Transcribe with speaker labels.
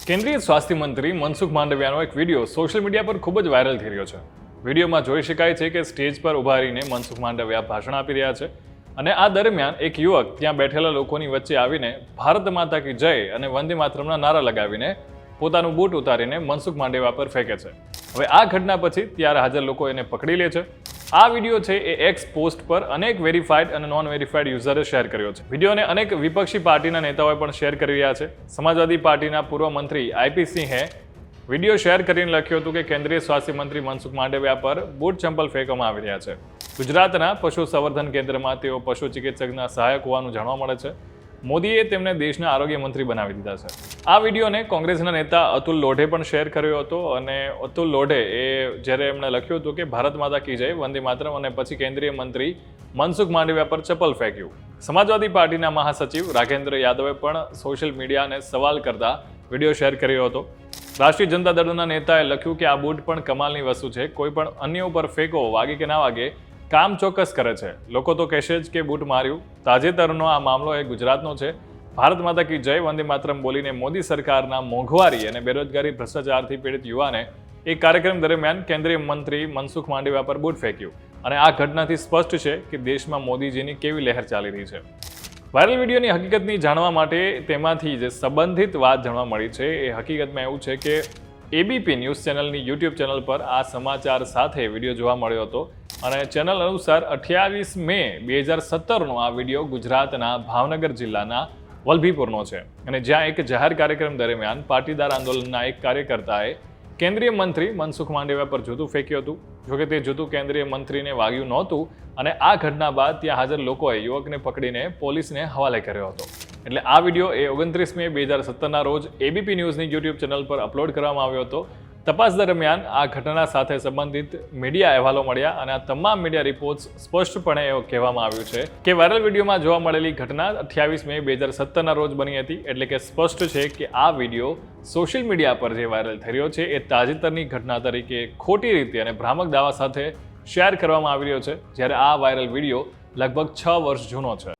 Speaker 1: કેન્દ્રીય સ્વાસ્થ્ય મંત્રી મનસુખ માંડવિયાનો એક વિડીયો સોશિયલ મીડિયા પર ખૂબ જ વાયરલ થઈ રહ્યો છે. વિડીયોમાં જોઈ શકાય છે કે સ્ટેજ પર ઊભા રહીને મનસુખ માંડવિયા ભાષણ આપી રહ્યા છે અને આ દરમિયાન એક યુવક ત્યાં બેઠેલા લોકોની વચ્ચે આવીને ભારત માતા કી જય અને વંદે માતરમના નારા લગાવીને પોતાનું બૂટ ઉતારીને મનસુખ માંડવિયા પર ફેંકે છે. હવે આ ઘટના પછી ત્યારે હાજર લોકો એને પકડી લે છે. આ વિડીયો છે એ એક્સ પોસ્ટ પર અનેક વેરીફાઈડ અને નોન વેરીફાઈડ યુઝરે શેર કર્યો છે. વિડીયોને અનેક વિપક્ષી પાર્ટીના નેતાઓએ પણ શેર કરી રહ્યા છે. સમાજવાદી પાર્ટીના પૂર્વ મંત્રી આઈપી સિંહે વિડીયો શેર કરીને લખ્યું હતું કે કેન્દ્રીય સ્વાસ્થ્ય મંત્રી મનસુખ માંડવિયા પર બૂટ ચંપલ ફેંકવામાં આવી રહ્યા છે. ગુજરાતના પશુ સંવર્ધન કેન્દ્રમાં તેઓ પશુ ચિકિત્સકના સહાયક હોવાનું જાણવા મળે છે. મોદીએ તેમને દેશના આરોગ્ય મંત્રી બનાવી દીધા છે. આ વિડીયોને કોંગ્રેસના નેતા અતુલ લોઢે પણ શેર કર્યો હતો અને અતુલ લોઢે જ્યારે એમણે લખ્યું હતું કે ભારત માતા કી જય વંદે માતરમ અને પછી કેન્દ્રીય મંત્રી મનસુખ માંડવિયા પર ચપ્પલ ફેંક્યું. સમાજવાદી પાર્ટીના મહાસચિવ રાઘેન્દ્ર યાદવે પણ સોશિયલ મીડિયાને સવાલ કરતા વિડીયો શેર કર્યો હતો. રાષ્ટ્રીય જનતા દળના નેતાએ લખ્યું કે આ બૂટ પણ કમાલની વસ્તુ છે. કોઈ પણ અન્ય ઉપર ફેંકો, વાગે કે ના વાગે, કામ ચોક્કસ કરે છે. લોકો તો કહેશે જ કે બૂટ માર્યું. તાજેતરનો આ મામલો એ ગુજરાતનો છે. ભારત માતા કી જય વંદે માતરમ બોલીને મોદી સરકારના મોંઘવારી અને બેરોજગારી ભ્રષ્ટાચારથી પીડિત યુવાને એક કાર્યક્રમ દરમિયાન કેન્દ્રીય મંત્રી મનસુખ માંડવિયા પર બૂટ ફેંક્યું અને આ ઘટનાથી સ્પષ્ટ છે કે દેશમાં મોદીજીની કેવી લહેર ચાલી રહી છે. વાયરલ વિડીયોની હકીકતની જાણવા માટે તેમાંથી જે સંબંધિત વાત જાણવા મળી છે એ હકીકતમાં એવું છે કે એબીપી ન્યૂઝ ચેનલની યુટ્યુબ ચેનલ પર આ સમાચાર સાથે વિડીયો જોવા મળ્યો હતો અને ચેનલ અનુસાર 28 મે 2017નો આ વિડીયો ગુજરાતના ભાવનગર જિલ્લાના વલભીપુરનો છે અને જ્યાં એક જાહેર કાર્યક્રમ દરમિયાન પાટીદાર આંદોલનના એક કાર્યકર્તાએ કેન્દ્રીય મંત્રી મનસુખ માંડવિયા પર જૂતું ફેંક્યું હતું. જોકે તે જૂતું કેન્દ્રીય મંત્રીને વાગ્યું નહોતું અને આ ઘટના બાદ ત્યાં હાજર લોકોએ યુવકને પકડીને પોલીસને હવાલે કર્યો હતો. એટલે આ વિડીયો એ 29 મે 2017ના રોજ એબીપી ન્યૂઝની યુટ્યુબ ચેનલ પર અપલોડ કરવામાં આવ્યો હતો. તપાસ દરમિયાન આ ઘટના સાથે સંબંધિત મીડિયા અહેવાલો મળ્યા અને આ તમામ મીડિયા રિપોર્ટ્સ સ્પષ્ટપણે એવું કહેવામાં આવ્યું છે કે વાયરલ વિડીયોમાં જોવા મળેલી ઘટના 28 મે 2017ના રોજ બની હતી. એટલે કે સ્પષ્ટ છે કે આ વિડીયો સોશિયલ મીડિયા પર જે વાયરલ થઈ રહ્યો છે એ તાજેતરની ઘટના તરીકે ખોટી રીતે અને ભ્રામક દાવા સાથે શેર કરવામાં આવી રહ્યો છે, જ્યારે આ વાયરલ વિડીયો લગભગ 6 વર્ષ જૂનો છે.